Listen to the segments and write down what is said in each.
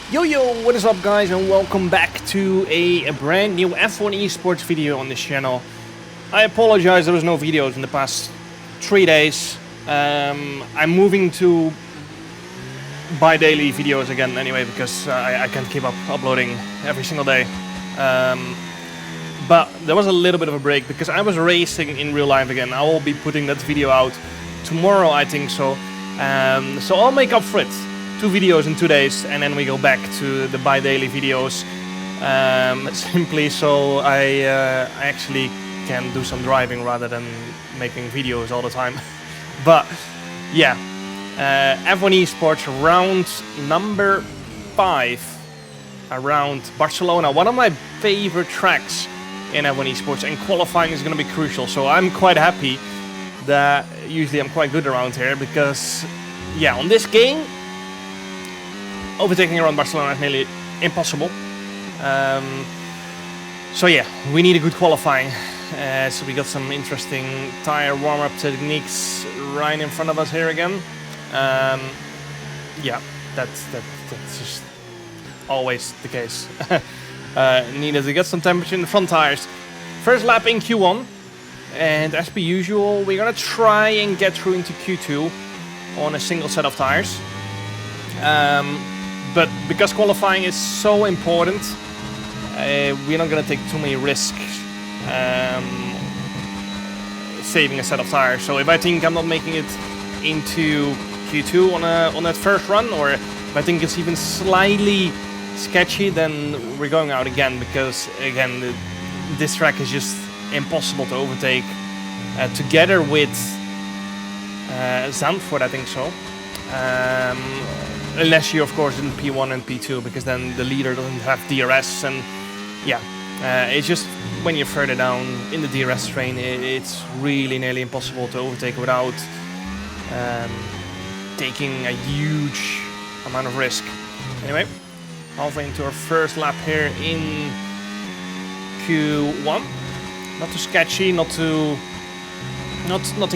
Yo, what is up guys, and welcome back to a brand new F1 Esports video on this channel. I apologize there was no videos in the past 3 days. I'm moving to bi-daily videos again anyway, because I can't keep up uploading every single day. But there was a little bit of a break because I was racing in real life again. I will be putting that video out tomorrow, I think so. So I'll make up for it. 2 videos in 2 days, and then we go back to the bi-daily videos, simply so I actually can do some driving rather than making videos all the time. But yeah, F1 Esports round number 5 around Barcelona, one of my favorite tracks in F1 Esports, and qualifying is going to be crucial. So I'm quite happy that usually I'm quite good around here, because yeah, on this game overtaking around Barcelona is nearly impossible. So yeah, we need a good qualifying. So we got some interesting tire warm-up techniques right in front of us here again. Yeah, that's just always the case. Needed to get some temperature in the front tires. First lap in Q1, and as per usual, we're gonna try and get through into Q2 on a single set of tires. But because qualifying is so important, we're not going to take too many risks saving a set of tires. So if I think I'm not making it into Q2 on that first run, or if I think it's even slightly sketchy, then we're going out again, because again, this track is just impossible to overtake. Together with Zandvoort, I think so. Unless you're of course in P1 and P2, because then the leader doesn't have DRS, and yeah, it's just when you're further down in the DRS train, it's really nearly impossible to overtake without taking a huge amount of risk. Anyway, halfway into our first lap here in Q1. Not too sketchy, nothing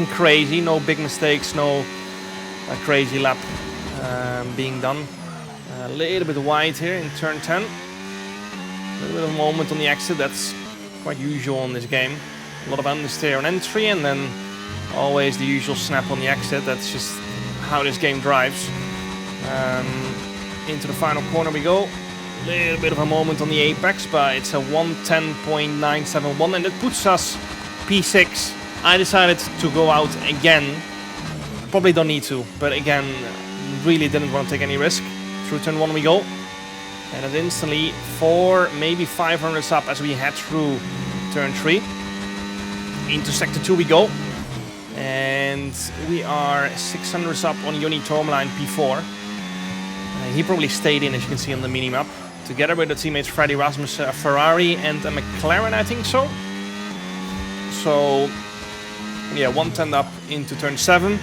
crazy, no big mistakes, no crazy lap being done. A little bit wide here in turn 10. A little bit of a moment on the exit, that's quite usual in this game. A lot of understeer on entry, and then always the usual snap on the exit. That's just how this game drives. Into the final corner we go. A little bit of a moment on the apex, but it's a 110.971, and it puts us P6. I decided to go out again. Probably don't need to, but again, really didn't want to take any risk. Through turn 1 we go, and it instantly 4, maybe 500s up as we head through turn 3. Into sector 2 we go, and we are 600s up on Joni Tourmaline P4. He probably stayed in, as you can see on the mini-map, together with the teammates Freddy Rasmus, a Ferrari and a McLaren, I think so. So yeah, 110 up into turn 7.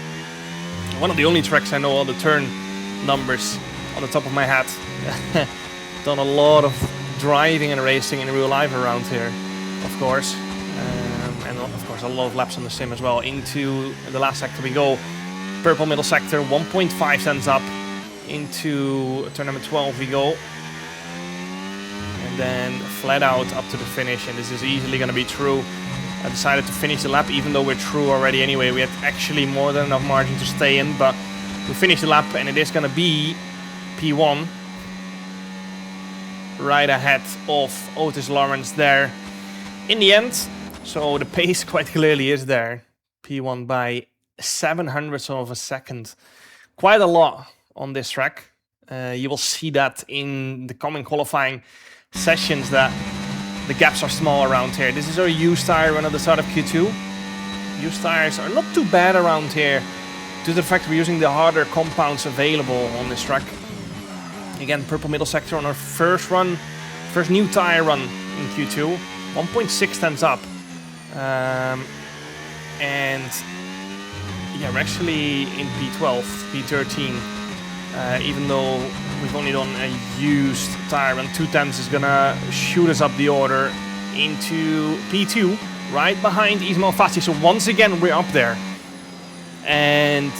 One of the only tracks I know all the turn numbers on the top of my head. Done a lot of driving and racing in real life around here, of course. And of course a lot of laps on the sim as well. Into the last sector we go. Purple middle sector, 1.5 cents up. Into turn number 12 we go. And then flat out up to the finish, and this is easily going to be through. I decided to finish the lap, even though we're through already anyway. We had actually more than enough margin to stay in, but we finished the lap, and it is going to be P1. Right ahead of Otis Lawrence there in the end. So the pace quite clearly is there. P1 by 700ths of a second. Quite a lot on this track. You will see that in the coming qualifying sessions, that the gaps are small around here. This is our used tire run at the start of Q2. Used tires are not too bad around here, due to the fact we're using the harder compounds available on this track. Again, purple middle sector on our first run, first new tire run in Q2. 1.6 times up. And yeah, we're actually in P12, P13. Even though we've only done a used tire run, 2 tenths is gonna shoot us up the order into P2, right behind Ismail Fassi. So once again, we're up there. And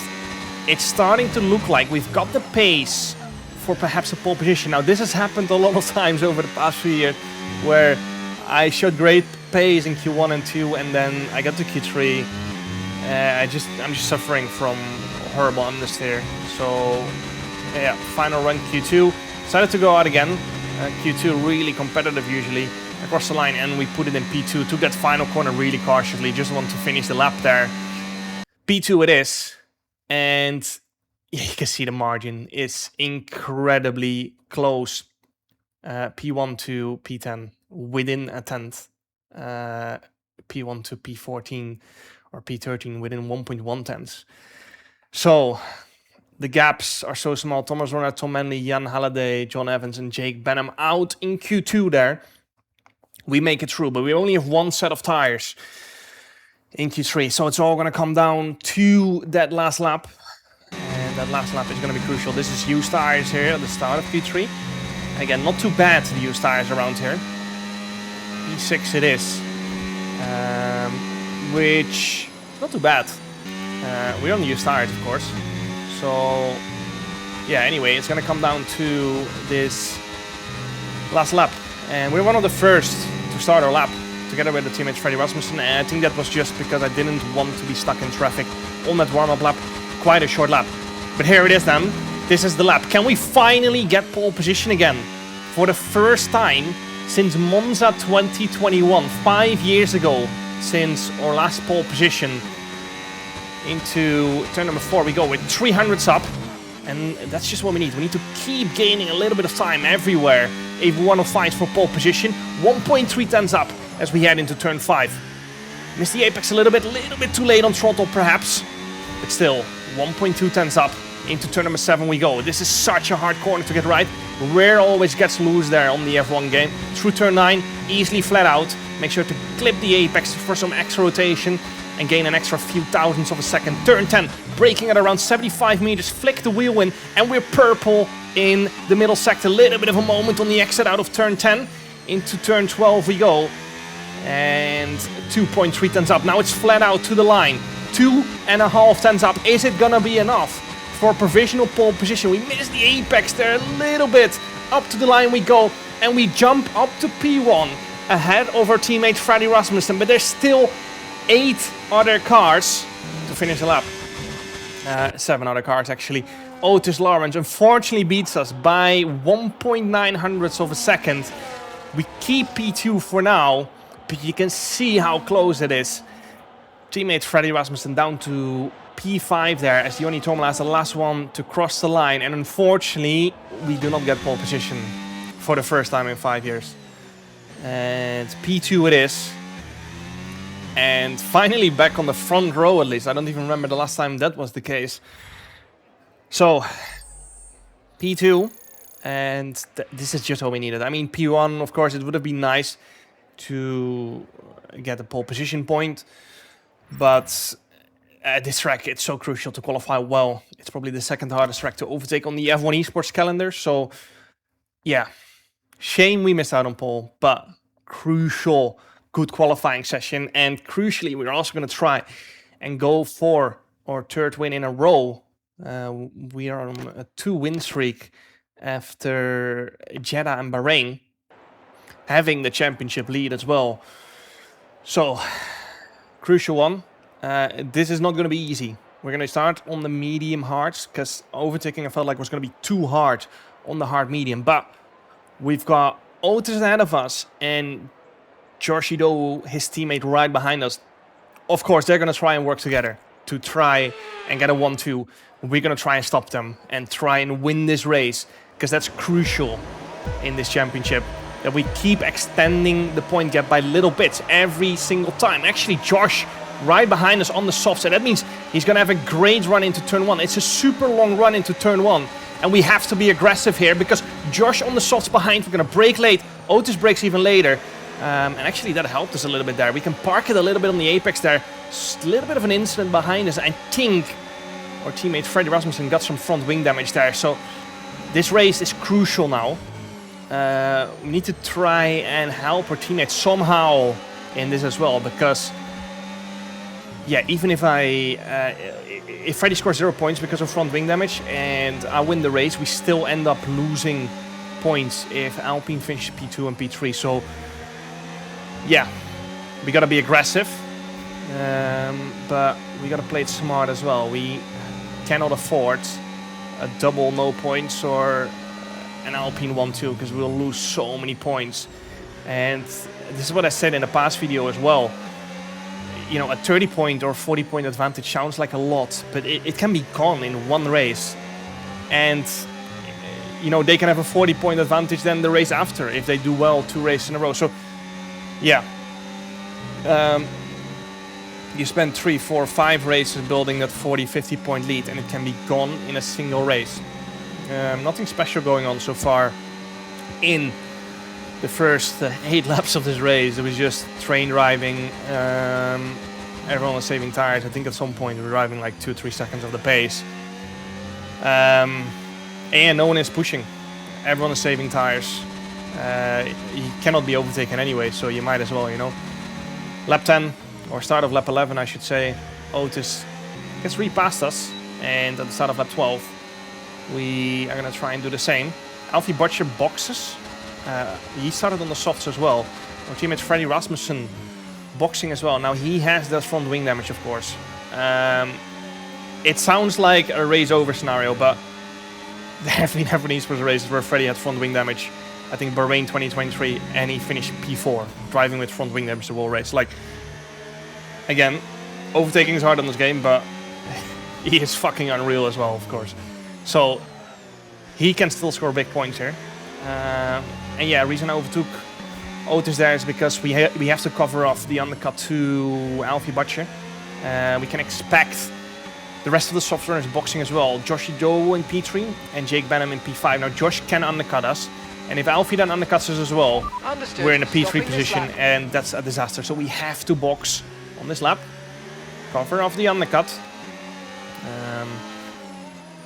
it's starting to look like we've got the pace for perhaps a pole position. Now this has happened a lot of times over the past few years, where I showed great pace in Q1 and 2, and then I got to Q3. I'm just suffering from horrible understeer. So yeah, final run Q2. Decided to go out again. Q2 really competitive usually across the line, and we put it in P2. Took that final corner really cautiously. Just want to finish the lap there. P2 it is, and yeah, you can see the margin is incredibly close. P1 to P10 within a tenth. P1 to P14 or P13 within 1.1 tenths. So the gaps are so small. Thomas Ronner, Tom Manley, Jan Halliday, John Evans, and Jake Benham out in Q2 there. We make it through, but we only have one set of tires in Q3. So it's all going to come down to that last lap. And that last lap is going to be crucial. This is used tires here at the start of Q3. And again, not too bad, the used tires around here. P6 it is. Which, not too bad. We're on the used tires, of course. So, yeah, anyway, it's going to come down to this last lap. And we're one of the first to start our lap, together with the teammate Freddie Rasmussen. And I think that was just because I didn't want to be stuck in traffic on that warm-up lap. Quite a short lap. But here it is then. This is the lap. Can we finally get pole position again? For the first time since Monza 2021, 5 years ago, since our last pole position. Into turn number 4 we go with 300s up, and that's just what we need. We need to keep gaining a little bit of time everywhere if we want to fight for pole position. 1.3 tenths up as we head into turn 5. Missed the apex a little bit too late on throttle perhaps, but still 1.2 tenths up. Into turn number 7 we go. This is such a hard corner to get right. Rear always gets loose there on the F1 game. Through turn 9, easily flat out. Make sure to clip the apex for some extra rotation and gain an extra few thousandths of a second. Turn 10, braking at around 75 meters, flick the wheel in, and we're purple in the middle sector. Little bit of a moment on the exit out of turn 10. Into turn 12 we go. And 2.3 tenths up. Now it's flat out to the line. 2.5 tenths up. Is it gonna be enough for provisional pole position? We missed the apex there a little bit. Up to the line we go, and we jump up to P1 ahead of our teammate Freddie Rasmussen, but there's still 8 other cars to finish the lap. 7 other cars actually. Otis Lawrence unfortunately beats us by 1.9 hundredths of a second. We keep P2 for now, but you can see how close it is. Teammate Freddie Rasmussen down to P5 there, as Joni Tomala is the last one to cross the line, and unfortunately we do not get pole position for the first time in 5 years. And P2 it is. And finally back on the front row at least. I don't even remember the last time that was the case. So, P2, and this is just what we needed. I mean, P1, of course, it would have been nice to get a pole position point, but at this track, it's so crucial to qualify well. It's probably the second hardest track to overtake on the F1 Esports calendar, so yeah. Shame we missed out on pole, but crucial, good qualifying session. And crucially, we're also going to try and go for our 3rd win in a row. We are on a 2-win streak after Jeddah and Bahrain, having the championship lead as well. So, crucial one. This is not going to be easy. We're going to start on the medium hards, because overtaking I felt like was going to be too hard on the hard medium. But we've got Otis ahead of us and Josh Ido, his teammate, right behind us. Of course, they're going to try and work together to try and get a 1-2. We're going to try and stop them and try and win this race, because that's crucial in this championship, that we keep extending the point gap by little bits every single time. Actually, Josh right behind us on the soft side. That means he's going to have a great run into turn 1. It's a super long run into turn 1. And we have to be aggressive here, because Josh on the softs behind. We're going to brake late. Otis brakes even later. And actually that helped us a little bit there. We can park it a little bit on the apex there. Just a little bit of an incident behind us. I think our teammate Freddie Rasmussen got some front wing damage there. So this race is crucial now. We need to try and help our teammates somehow in this as well, because yeah, even if if Freddy scores 0 points because of front wing damage and I win the race, we still end up losing points if Alpine finishes P2 and P3. So yeah, we gotta be aggressive, but we gotta play it smart as well. We cannot afford a double no points or an Alpine 1-2 because we'll lose so many points. And this is what I said in the past video as well. You know, a 30-point or 40-point advantage sounds like a lot, but it can be gone in one race. And, you know, they can have a 40-point advantage then the race after if they do well 2 races in a row. So, yeah. You spend 3, 4, 5 races building that 40, 50-point lead, and it can be gone in a single race. Nothing special going on so far in the first 8 laps of this race. It was just train driving. Everyone was saving tires. I think at some point we were driving like 2-3 seconds of the pace. And no one is pushing. Everyone is saving tires. You cannot be overtaken anyway, so you might as well, you know. Lap 10, or start of lap 11, I should say. Otis gets repassed us, and at the start of lap 12, we are going to try and do the same. Alfie Butcher boxes. He started on the softs as well. Our teammate Freddy Rasmussen boxing as well. Now he has that front wing damage, of course. It sounds like a race over scenario, but there have been Esports races where Freddy had front wing damage. I think Bahrain 2023, and he finished P4, driving with front wing damage the whole race. Like, again, overtaking is hard on this game, but he is fucking unreal as well, of course. So he can still score big points here. And yeah, reason I overtook Otis there is because we have to cover off the undercut to Alfie Butcher. We can expect the rest of the soft runners boxing as well. Josh Doe in P3 and Jake Benham in P5. Now Josh can undercut us, and if Alfie then undercuts us as well, we're in a P3 position, and that's a disaster. So we have to box on this lap, cover off the undercut.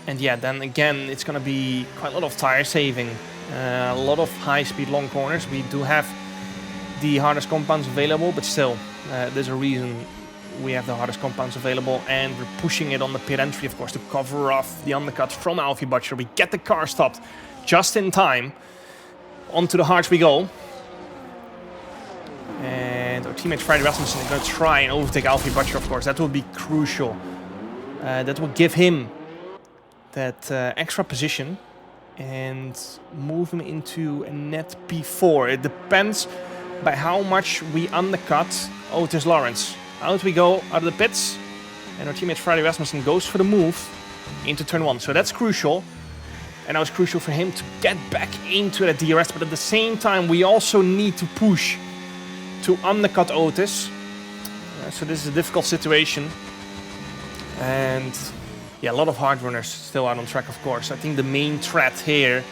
And yeah, then again, it's going to be quite a lot of tire saving. A lot of high-speed long corners. We do have the hardest compounds available, but still, there's a reason we have the hardest compounds available, and we're pushing it on the pit entry, of course, to cover off the undercut from Alfie Butcher. We get the car stopped just in time. Onto the hards we go. And our teammate Freddy Rasmussen is going to try and overtake Alfie Butcher, of course. That will be crucial. That will give him that extra position and move him into a net P4. It depends by how much we undercut Otis Lawrence. Out we go out of the pits, and our teammate Freddy Rasmussen goes for the move into turn 1. So that's crucial, and that was crucial for him to get back into the DRS, but at the same time we also need to push to undercut Otis. So this is a difficult situation, and yeah, a lot of hard runners still out on track, of course. I think the main threat here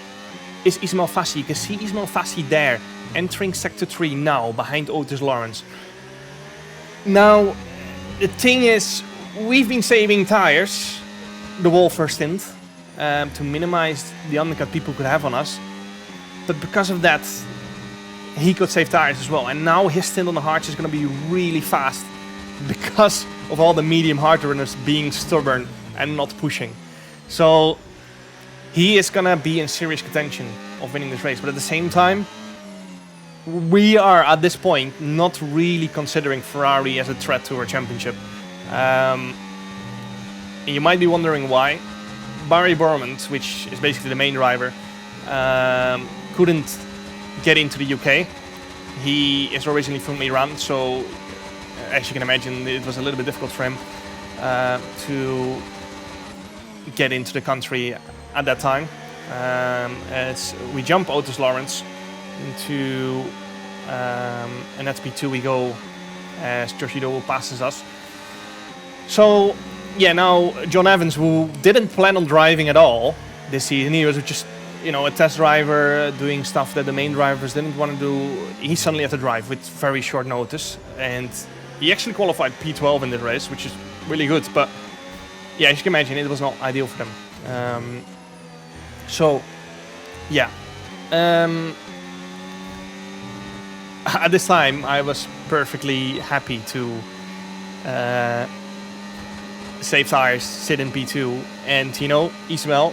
is Ismail Fassi. You can see Ismail Fassi there, entering Sector 3 now, behind Otis Lawrence. Now, the thing is, we've been saving tires the whole first stint to minimize the undercut people could have on us. But because of that, he could save tires as well. And now his stint on the hards is going to be really fast because of all the medium hard runners being stubborn and not pushing. So he is gonna be in serious contention of winning this race, but at the same time, we are at this point not really considering Ferrari as a threat to our championship. And you might be wondering why. Barry Bormond, which is basically the main driver, couldn't get into the UK. He is originally from Iran, so as you can imagine, it was a little bit difficult for him to get into the country at that time. As we jump Otis Lawrence into an SP2 we go as Joshido passes us. So yeah, now John Evans, who didn't plan on driving at all this season, he was just, you know, a test driver doing stuff that the main drivers didn't want to do. He suddenly had to drive with very short notice, and he actually qualified P12 in this race, which is really good, but yeah, as you can imagine, it was not ideal for them. So, yeah. At this time, I was perfectly happy to save tires, sit in P2, and you know, Ismail,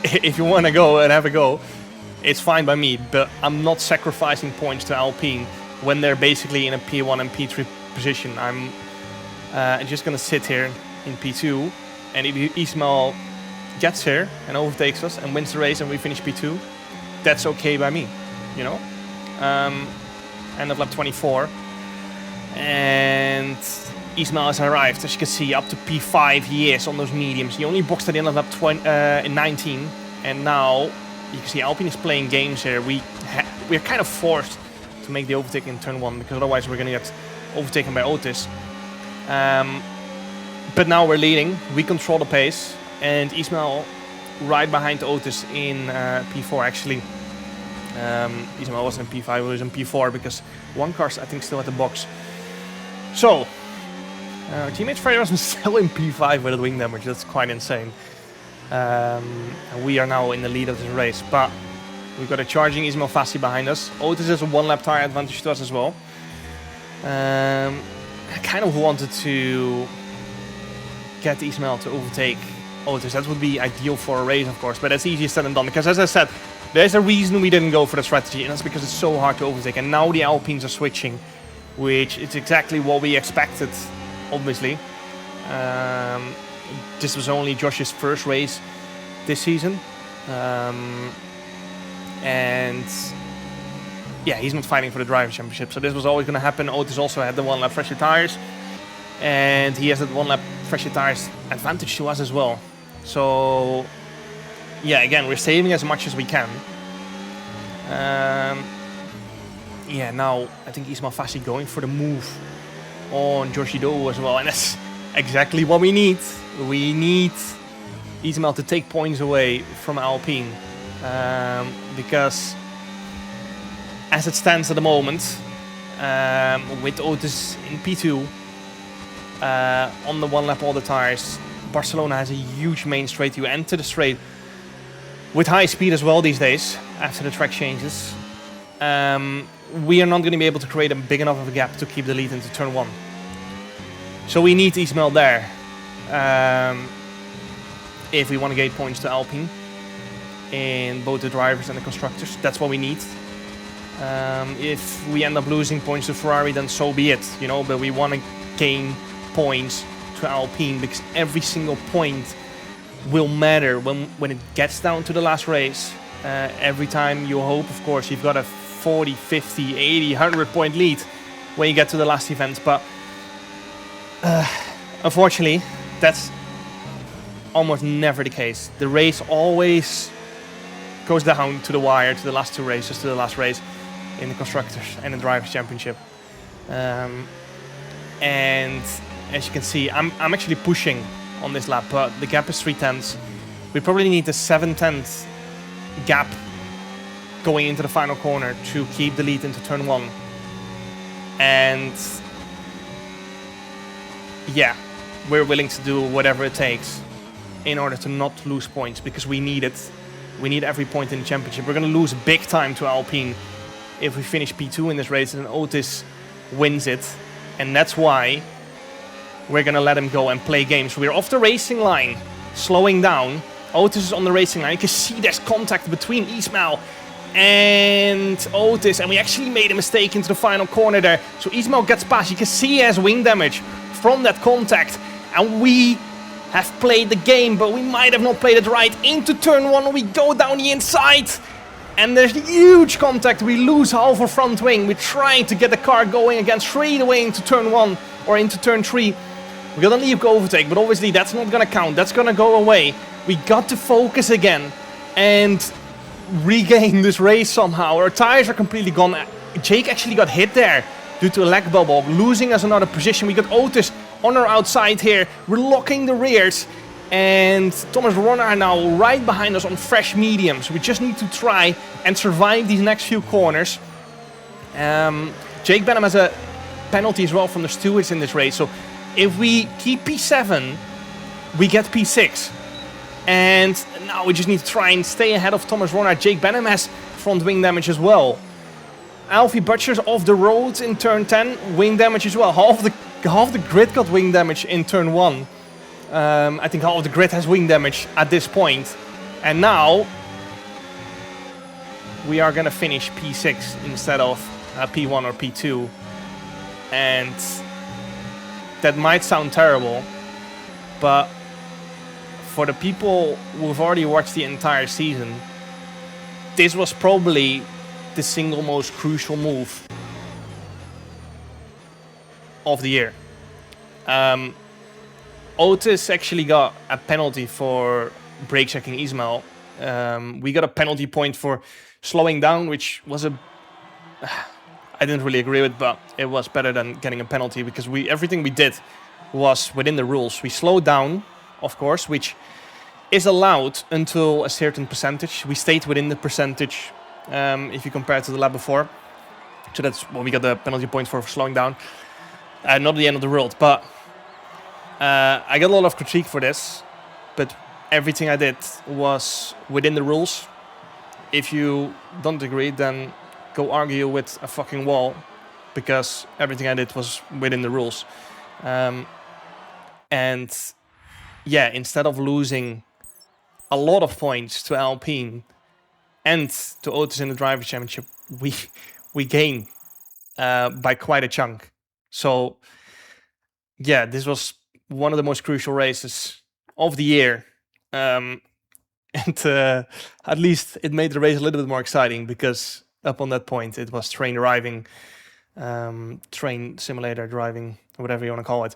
if you want to go and have a go, it's fine by me, but I'm not sacrificing points to Alpine when they're basically in a P1 and P3 position. I'm just going to sit here in P2, and if Ismail gets here and overtakes us and wins the race and we finish P2, that's okay by me, you know? End of lap 24. And Ismail has arrived, as you can see, up to P5 he is on those mediums. He only boxed at the end of lap 19, and now you can see Alpine is playing games here. We're kind of forced to make the overtake in turn 1, because otherwise we're going to get overtaken by Otis. But now we're leading, we control the pace, and Ismail right behind Otis in P4 actually. Ismail wasn't in P5, he was in P4 because one car's I think still at the box. So, our teammate Freya was still in P5 with a wing damage, that's quite insane. And we are now in the lead of this race, but we've got a charging Ismail Fassi behind us. Otis has a 1 lap tire advantage to us as well. I kind of wanted to get Ismail to overtake Otis. That would be ideal for a race, of course, but that's easier said than done, because as I said, there's a reason we didn't go for the strategy, and that's because it's so hard to overtake. And now the Alpines are switching, which is exactly what we expected, obviously. This was only Josh's first race this season. And yeah, he's not fighting for the Drivers' Championship, so this was always going to happen. Otis also had the 1 lap fresher tires, and he has that 1 lap fresher tires advantage to us as well. So yeah, again, we're saving as much as we can. Yeah, now I think Ismail Fassi going for the move on Joshido as well, and that's exactly what we need. We need Ismail to take points away from Alpine, because as it stands at the moment, with Otis in P2, on the 1 lap all the tires, Barcelona has a huge main straight. You enter the straight with high speed as well these days, after the track changes. We are not going to be able to create a big enough of a gap to keep the lead into turn 1. So we need Ismail there, if we want to gain points to Alpine in both the drivers and the constructors. That's what we need. If we end up losing points to Ferrari, then so be it, you know, but we want to gain points to Alpine, because every single point will matter when it gets down to the last race. Every time you hope, of course, you've got a 40, 50, 80, 100 point lead when you get to the last event, but unfortunately that's almost never the case. The race always goes down to the wire, to the last 2 races, to the last race in the Constructors and the Drivers' Championship. And as you can see, I'm actually pushing on this lap, but the gap is 3/10. We probably need a 7/10 gap going into the final corner to keep the lead into turn 1. And yeah, we're willing to do whatever it takes in order to not lose points, because we need it. We need every point in the championship. We're going to lose big time to Alpine if we finish P2 in this race and Otis wins it. And that's why we're going to let him go and play games. We're off the racing line, slowing down. Otis is on the racing line. You can see there's contact between Ismail and Otis, and we actually made a mistake into the final corner there. So Ismail gets past. You can see he has wing damage from that contact, and we have played the game, but we might have not played it right. Into turn 1, we go down the inside, and there's huge contact. We lose half our front wing. We're trying to get the car going again straight away into turn 1 or into turn 3. We got a leap overtake, but obviously that's not gonna count. That's gonna go away. We got to focus again and regain this race somehow. Our tires are completely gone. Jake actually got hit there due to a lag bubble, losing us another position. We got Otis on our outside here. We're locking the rears, and Thomas Ronner now right behind us on fresh mediums. We just need to try and survive these next few corners. Jake Benham has a penalty as well from the stewards in this race. So if we keep P7, we get P6. And now we just need to try and stay ahead of Thomas Ronner. Jake Benham has front wing damage as well. Alfie Butcher's off the road in turn 10, wing damage as well. Half the grid got wing damage in turn 1. I think half of the grid has wing damage at this point. And now we are gonna finish P6 instead of P1 or P2. And that might sound terrible, but for the people who've already watched the entire season, this was probably the single most crucial move of the year. Otis actually got a penalty for brake checking Ismail. We got a penalty point for slowing down, which was I didn't really agree with, but it was better than getting a penalty because everything we did was within the rules. We slowed down, of course, which is allowed until a certain percentage. We stayed within the percentage if you compare it to the lap before. So that's what we got the penalty point for slowing down. Not the end of the world, but I got a lot of critique for this, but everything I did was within the rules. If you don't agree, then go argue with a fucking wall, because everything I did was within the rules. And yeah, instead of losing a lot of points to Alpine and to Otis in the Drivers' Championship, we gain by quite a chunk. So yeah, this was one of the most crucial races of the year. And at least it made the race a little bit more exciting, because up on that point it was train driving, train simulator driving, whatever you want to call it.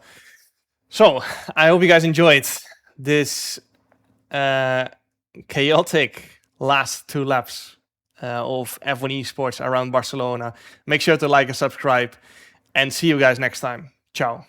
So I hope you guys enjoyed this chaotic last 2 laps of F1 Esports around Barcelona. Make sure to like and subscribe, and see you guys next time. Ciao.